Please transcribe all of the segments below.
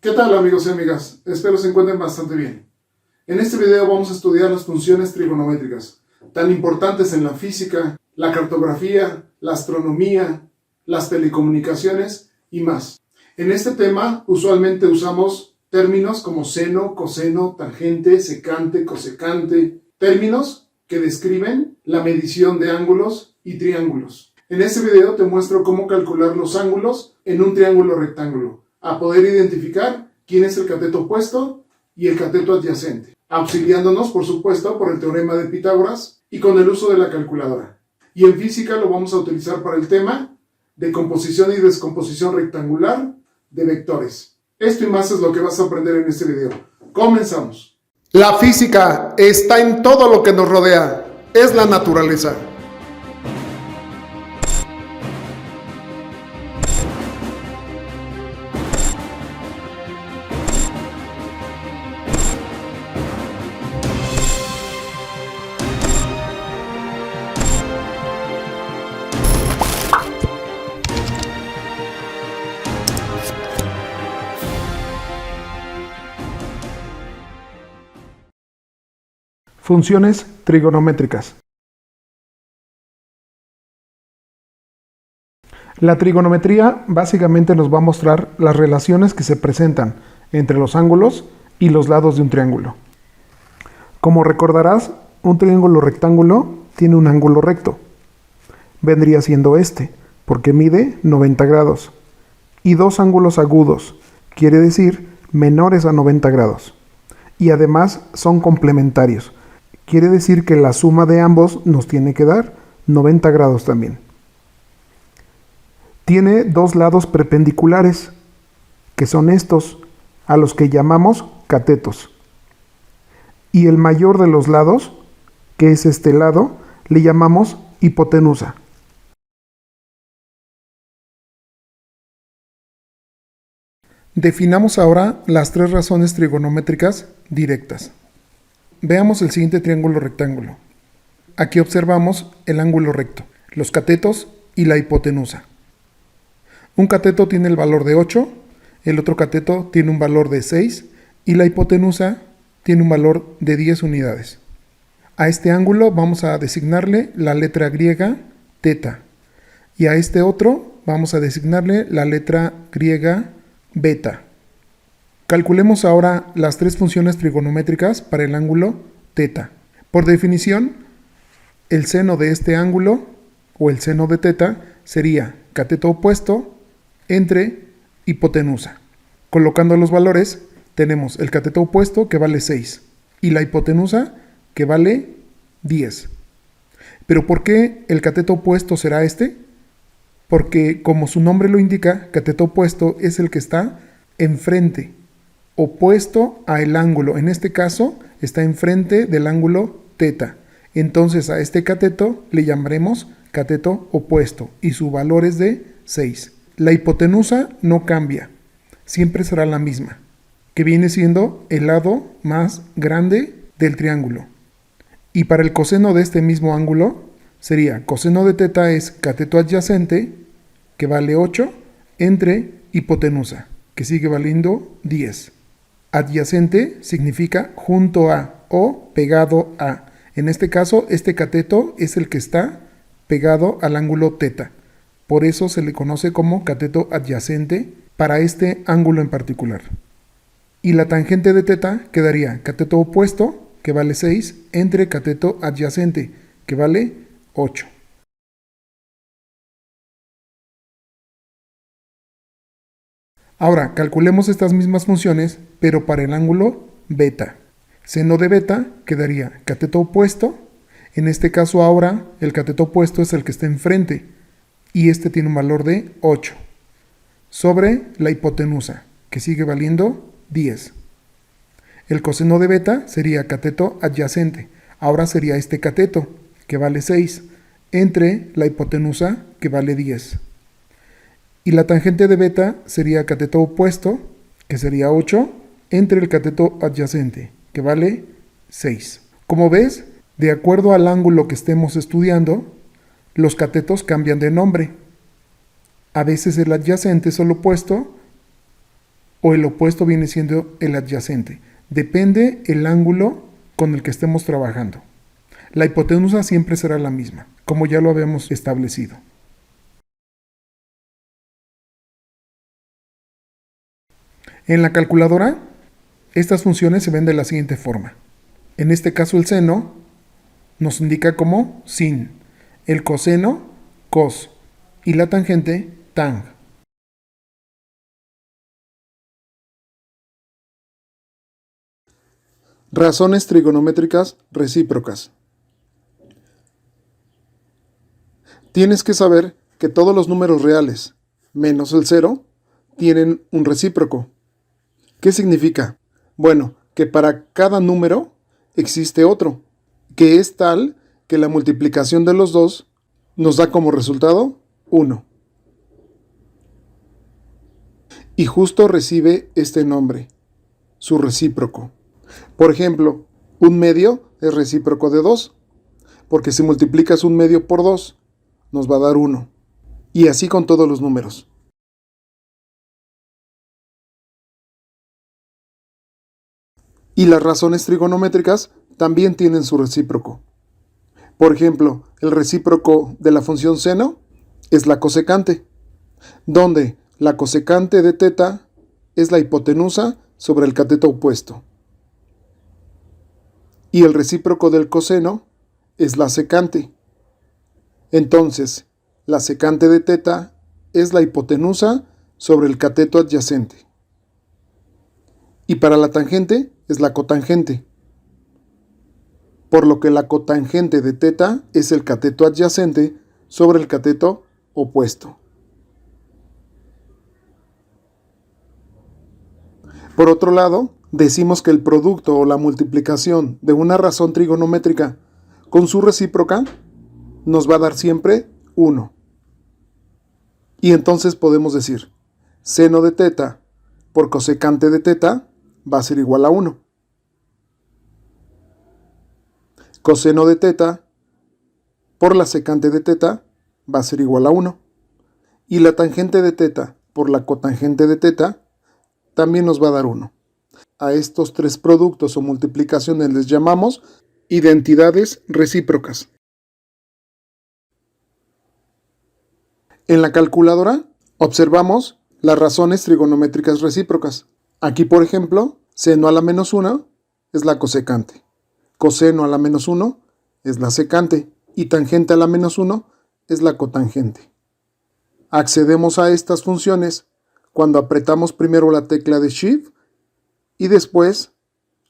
¿Qué tal amigos y amigas? Espero se encuentren bastante bien. En este video vamos a estudiar las funciones trigonométricas, tan importantes en la física, la cartografía, la astronomía, las telecomunicaciones y más. En este tema usualmente usamos términos como seno, coseno, tangente, secante, cosecante, términos que describen la medición de ángulos y triángulos. En este video te muestro cómo calcular los ángulos en un triángulo rectángulo, a poder identificar quién es el cateto opuesto y el cateto adyacente, auxiliándonos, por supuesto, por el teorema de Pitágoras y con el uso de la calculadora. Y en física lo vamos a utilizar para el tema de composición y descomposición rectangular de vectores. Esto y más es lo que vas a aprender en este video. Comenzamos. La física está en todo lo que nos rodea, es la naturaleza. Funciones trigonométricas. La trigonometría básicamente nos va a mostrar las relaciones que se presentan entre los ángulos y los lados de un triángulo. Como recordarás, un triángulo rectángulo tiene un ángulo recto. Vendría siendo este, porque mide 90 grados. Y dos ángulos agudos, quiere decir menores a 90 grados. Y además son complementarios. Quiere decir que la suma de ambos nos tiene que dar 90 grados también. Tiene dos lados perpendiculares, que son estos, a los que llamamos catetos. Y el mayor de los lados, que es este lado, le llamamos hipotenusa. Definamos ahora las tres razones trigonométricas directas. Veamos el siguiente triángulo rectángulo. Aquí observamos el ángulo recto, los catetos y la hipotenusa. Un cateto tiene el valor de 8, el otro cateto tiene un valor de 6 y la hipotenusa tiene un valor de 10 unidades. A este ángulo vamos a designarle la letra griega teta y a este otro vamos a designarle la letra griega beta. Calculemos ahora las tres funciones trigonométricas para el ángulo teta. Por definición, el seno de este ángulo, o el seno de teta, sería cateto opuesto entre hipotenusa. Colocando los valores, tenemos el cateto opuesto que vale 6 y la hipotenusa que vale 10. ¿Pero por qué el cateto opuesto será este? Porque, como su nombre lo indica, cateto opuesto es el que está enfrente, opuesto al ángulo. En este caso está enfrente del ángulo teta. Entonces a este cateto le llamaremos cateto opuesto y su valor es de 6. La hipotenusa no cambia, siempre será la misma, que viene siendo el lado más grande del triángulo. Y para el coseno de este mismo ángulo sería coseno de teta es cateto adyacente, que vale 8, entre hipotenusa, que sigue valiendo 10. Adyacente significa junto a o pegado a. En este caso, este cateto es el que está pegado al ángulo teta. Por eso se le conoce como cateto adyacente para este ángulo en particular. Y la tangente de teta quedaría cateto opuesto, que vale 6, entre cateto adyacente, que vale 8. Ahora, calculemos estas mismas funciones, pero para el ángulo beta. Seno de beta quedaría cateto opuesto. En este caso ahora, el cateto opuesto es el que está enfrente, y este tiene un valor de 8. Sobre la hipotenusa, que sigue valiendo 10. El coseno de beta sería cateto adyacente. Ahora sería este cateto, que vale 6, entre la hipotenusa, que vale 10. Y la tangente de beta sería cateto opuesto, que sería 8, entre el cateto adyacente, que vale 6. Como ves, de acuerdo al ángulo que estemos estudiando, los catetos cambian de nombre. A veces el adyacente es el opuesto o el opuesto viene siendo el adyacente. Depende el ángulo con el que estemos trabajando. La hipotenusa siempre será la misma, como ya lo habíamos establecido. En la calculadora, estas funciones se ven de la siguiente forma. En este caso el seno nos indica como sin, el coseno, cos, y la tangente, tang. Razones trigonométricas recíprocas. Tienes que saber que todos los números reales, menos el 0, tienen un recíproco. ¿Qué significa? Bueno, que para cada número existe otro, que es tal que la multiplicación de los dos nos da como resultado 1. Y justo recibe este nombre, su recíproco. Por ejemplo, un medio es recíproco de 2, porque si multiplicas un medio por 2, nos va a dar 1. Y así con todos los números. Y las razones trigonométricas también tienen su recíproco. Por ejemplo, el recíproco de la función seno es la cosecante, donde la cosecante de teta es la hipotenusa sobre el cateto opuesto. Y el recíproco del coseno es la secante. Entonces, la secante de teta es la hipotenusa sobre el cateto adyacente. Y para la tangente es la cotangente, por lo que la cotangente de teta es el cateto adyacente sobre el cateto opuesto. Por otro lado, decimos que el producto o la multiplicación de una razón trigonométrica con su recíproca nos va a dar siempre 1. Y entonces podemos decir, seno de teta por cosecante de teta va a ser igual a 1. Coseno de teta por la secante de teta va a ser igual a 1. Y la tangente de teta por la cotangente de teta también nos va a dar 1. A estos tres productos o multiplicaciones les llamamos identidades recíprocas. En la calculadora observamos las razones trigonométricas recíprocas. Aquí, por ejemplo, seno a la menos 1 es la cosecante, coseno a la menos 1 es la secante y tangente a la menos 1 es la cotangente. Accedemos a estas funciones cuando apretamos primero la tecla de Shift y después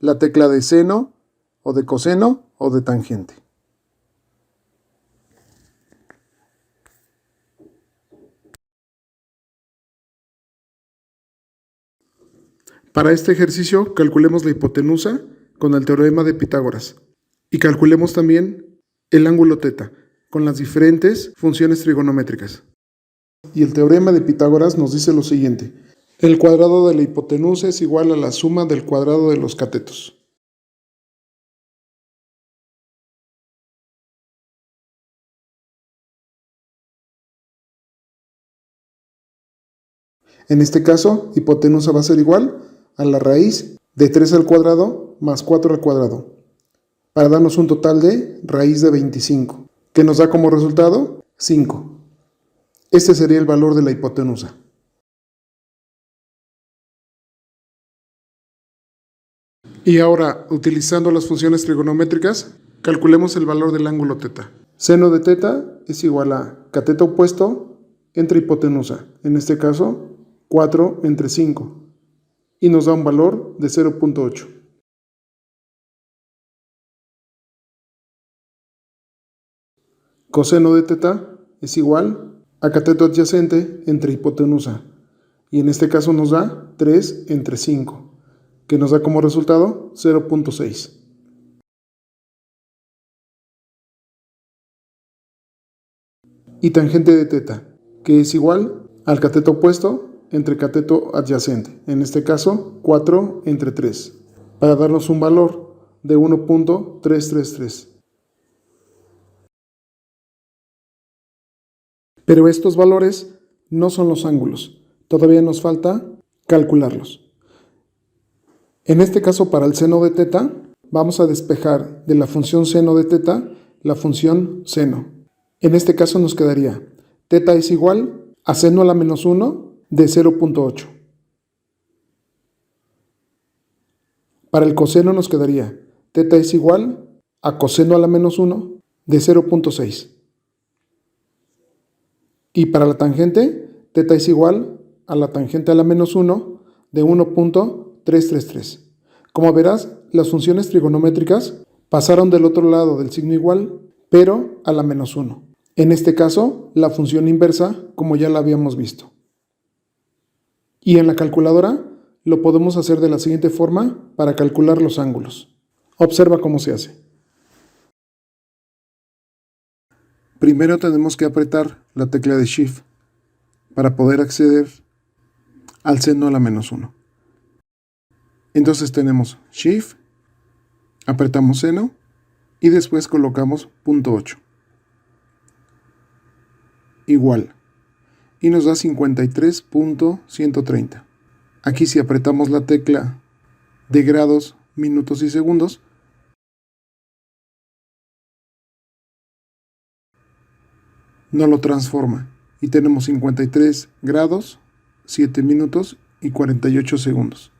la tecla de seno o de coseno o de tangente. Para este ejercicio calculemos la hipotenusa con el teorema de Pitágoras y calculemos también el ángulo teta con las diferentes funciones trigonométricas. Y el teorema de Pitágoras nos dice lo siguiente: el cuadrado de la hipotenusa es igual a la suma del cuadrado de los catetos. En este caso, hipotenusa va a ser igual a la raíz de 3 al cuadrado más 4 al cuadrado, para darnos un total de raíz de 25, que nos da como resultado 5. Este sería el valor de la hipotenusa. Y ahora, utilizando las funciones trigonométricas, calculemos el valor del ángulo teta. Seno de teta es igual a cateto opuesto entre hipotenusa, en este caso 4 entre 5, y nos da un valor de 0.8. Coseno de teta es igual a cateto adyacente entre hipotenusa, y en este caso nos da 3 entre 5, que nos da como resultado 0.6. Y tangente de teta, que es igual al cateto opuesto entre cateto adyacente, en este caso 4 entre 3, para darnos un valor de 1.333. Pero estos valores no son los ángulos, todavía nos falta calcularlos. En este caso, para el seno de teta, vamos a despejar de la función seno de teta la función seno. En este caso nos quedaría teta es igual a seno a la menos 1 de 0.8. Para el coseno nos quedaría teta es igual a coseno a la menos 1 de 0.6. Y para la tangente, teta es igual a la tangente a la menos 1 de 1.333. Como verás, las funciones trigonométricas pasaron del otro lado del signo igual, pero a la menos 1. En este caso, la función inversa, como ya la habíamos visto. Y en la calculadora lo podemos hacer de la siguiente forma para calcular los ángulos. Observa cómo se hace. Primero tenemos que apretar la tecla de Shift para poder acceder al seno a la menos 1. Entonces tenemos Shift, apretamos seno y después colocamos punto 8. Igual. Y nos da 53.130. Aquí si apretamos la tecla de grados, minutos y segundos, no lo transforma. Y tenemos 53 grados, 7 minutos y 48 segundos.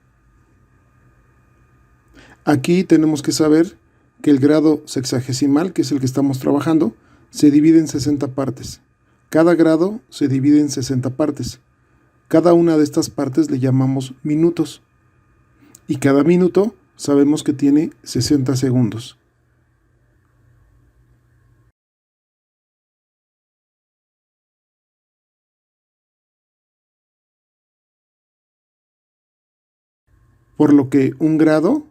Aquí tenemos que saber que el grado sexagesimal, que es el que estamos trabajando, se divide en 60 partes. Cada grado se divide en 60 partes. Cada una de estas partes le llamamos minutos. Y cada minuto sabemos que tiene 60 segundos. Por lo que un grado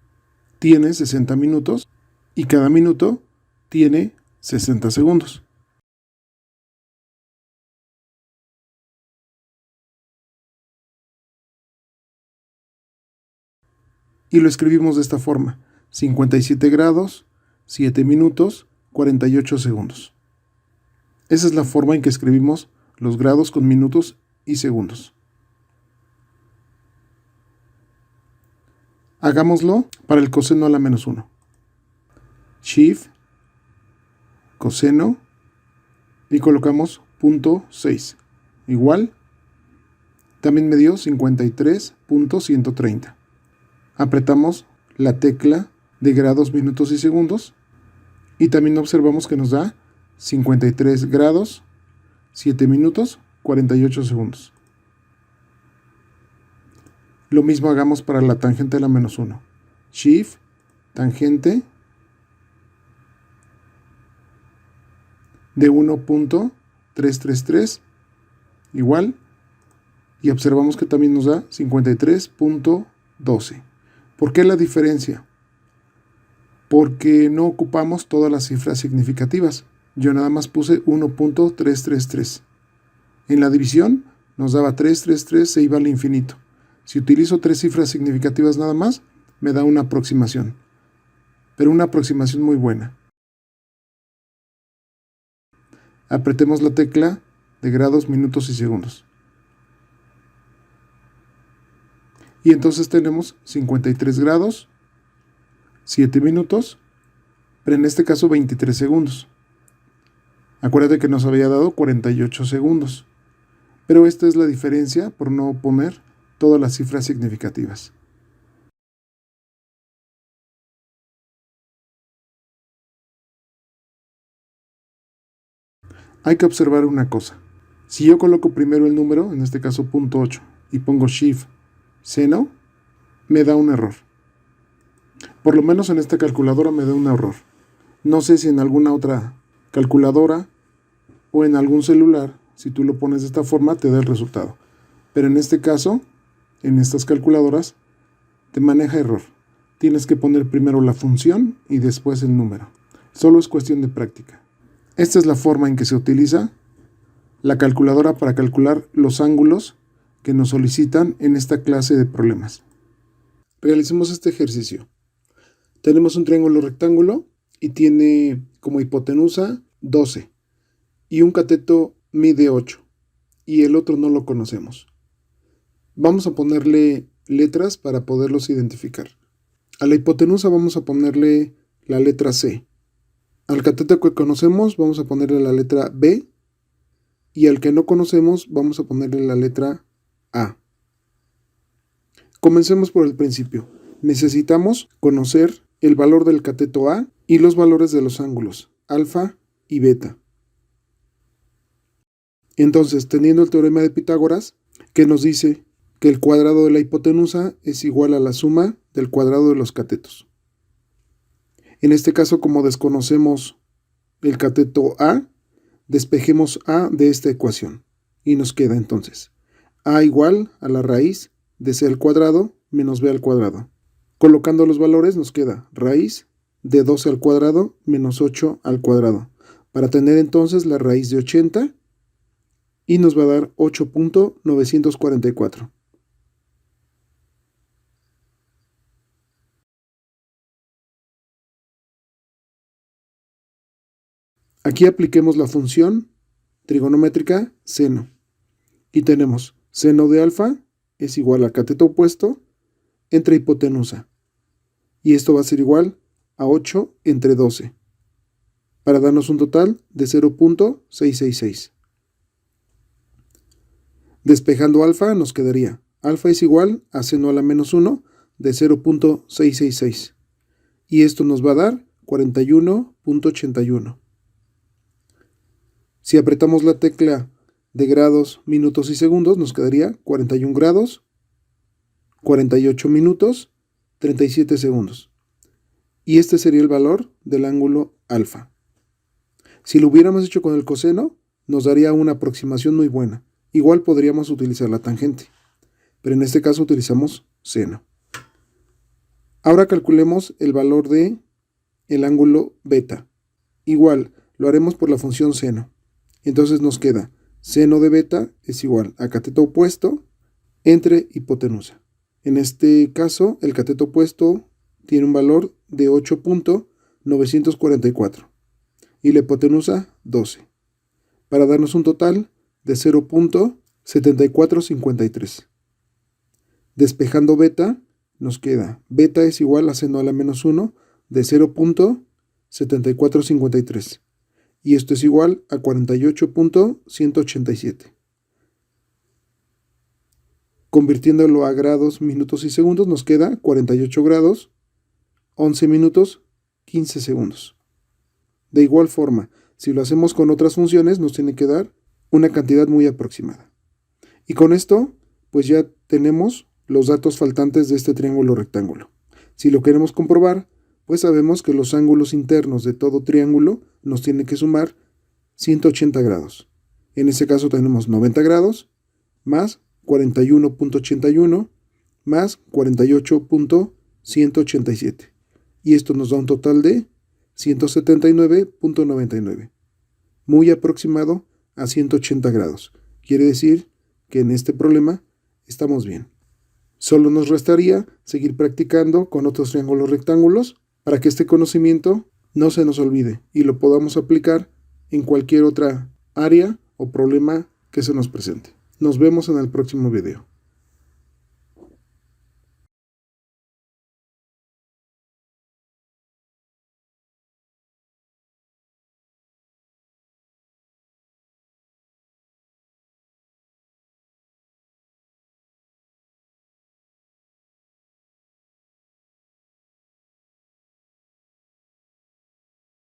tiene 60 minutos y cada minuto tiene 60 segundos. Y lo escribimos de esta forma: 57 grados, 7 minutos, 48 segundos. Esa es la forma en que escribimos los grados con minutos y segundos. Hagámoslo para el coseno a la menos 1. Shift, coseno, y colocamos punto 6. Igual, también me dio 53.130. Apretamos la tecla de grados, minutos y segundos y también observamos que nos da 53 grados, 7 minutos, 48 segundos. Lo mismo hagamos para la tangente a la menos 1. Shift, tangente de 1.333 igual, y observamos que también nos da 53.12. ¿Por qué la diferencia? Porque no ocupamos todas las cifras significativas. Yo nada más puse 1.333. En la división nos daba 333, se iba al infinito. Si utilizo 3 cifras significativas nada más, me da una aproximación. Pero una aproximación muy buena. Apretemos la tecla de grados, minutos y segundos. Y entonces tenemos 53 grados, 7 minutos, pero en este caso 23 segundos. Acuérdate que nos había dado 48 segundos. Pero esta es la diferencia por no poner todas las cifras significativas. Hay que observar una cosa. Si yo coloco primero el número, en este caso punto 8, y pongo Shift, seno, me da un error. Por lo menos en esta calculadora me da un error. No sé si en alguna otra calculadora o en algún celular, si tú lo pones de esta forma, te da el resultado. Pero en este caso, en estas calculadoras, te maneja error. Tienes que poner primero la función y después el número. Solo es cuestión de práctica. Esta es la forma en que se utiliza la calculadora para calcular los ángulos que nos solicitan en esta clase de problemas. Realicemos este ejercicio. Tenemos un triángulo rectángulo y tiene como hipotenusa 12 y un cateto mide 8 y el otro no lo conocemos. Vamos a ponerle letras para poderlos identificar. A la hipotenusa vamos a ponerle la letra C. Al cateto que conocemos vamos a ponerle la letra B. Y al que no conocemos vamos a ponerle la letra A. Comencemos por el principio. Necesitamos conocer el valor del cateto A y los valores de los ángulos, alfa y beta. Entonces, teniendo el teorema de Pitágoras, que nos dice que el cuadrado de la hipotenusa es igual a la suma del cuadrado de los catetos. En este caso, como desconocemos el cateto A, despejemos A de esta ecuación y nos queda entonces A igual a la raíz de C al cuadrado menos B al cuadrado. Colocando los valores nos queda raíz de 12 al cuadrado menos 8 al cuadrado, para tener entonces la raíz de 80 y nos va a dar 8.944. Aquí apliquemos la función trigonométrica seno y tenemos seno de alfa es igual al cateto opuesto entre hipotenusa y esto va a ser igual a 8 entre 12 para darnos un total de 0.666. Despejando alfa nos quedaría alfa es igual a seno a la menos 1 de 0.666 y esto nos va a dar 41.81. Si apretamos la tecla de grados, minutos y segundos, nos quedaría 41 grados, 48 minutos, 37 segundos. Y este sería el valor del ángulo alfa. Si lo hubiéramos hecho con el coseno, nos daría una aproximación muy buena. Igual podríamos utilizar la tangente, pero en este caso utilizamos seno. Ahora calculemos el valor de el ángulo beta. Igual, lo haremos por la función seno. Entonces nos queda seno de beta es igual a cateto opuesto entre hipotenusa. En este caso, el cateto opuesto tiene un valor de 8.944 y la hipotenusa 12, para darnos un total de 0.7453. Despejando beta, nos queda beta es igual a seno a la menos 1 de 0.7453. Y esto es igual a 48.187. Convirtiéndolo a grados, minutos y segundos, nos queda 48 grados, 11 minutos, 15 segundos. De igual forma, si lo hacemos con otras funciones, nos tiene que dar una cantidad muy aproximada. Y con esto, pues ya tenemos los datos faltantes de este triángulo rectángulo. Si lo queremos comprobar, pues sabemos que los ángulos internos de todo triángulo nos tienen que sumar 180 grados. En este caso tenemos 90 grados más 41.81 más 48.187. Y esto nos da un total de 179.99. Muy aproximado a 180 grados. Quiere decir que en este problema estamos bien. Solo nos restaría seguir practicando con otros triángulos rectángulos para que este conocimiento no se nos olvide y lo podamos aplicar en cualquier otra área o problema que se nos presente. Nos vemos en el próximo video.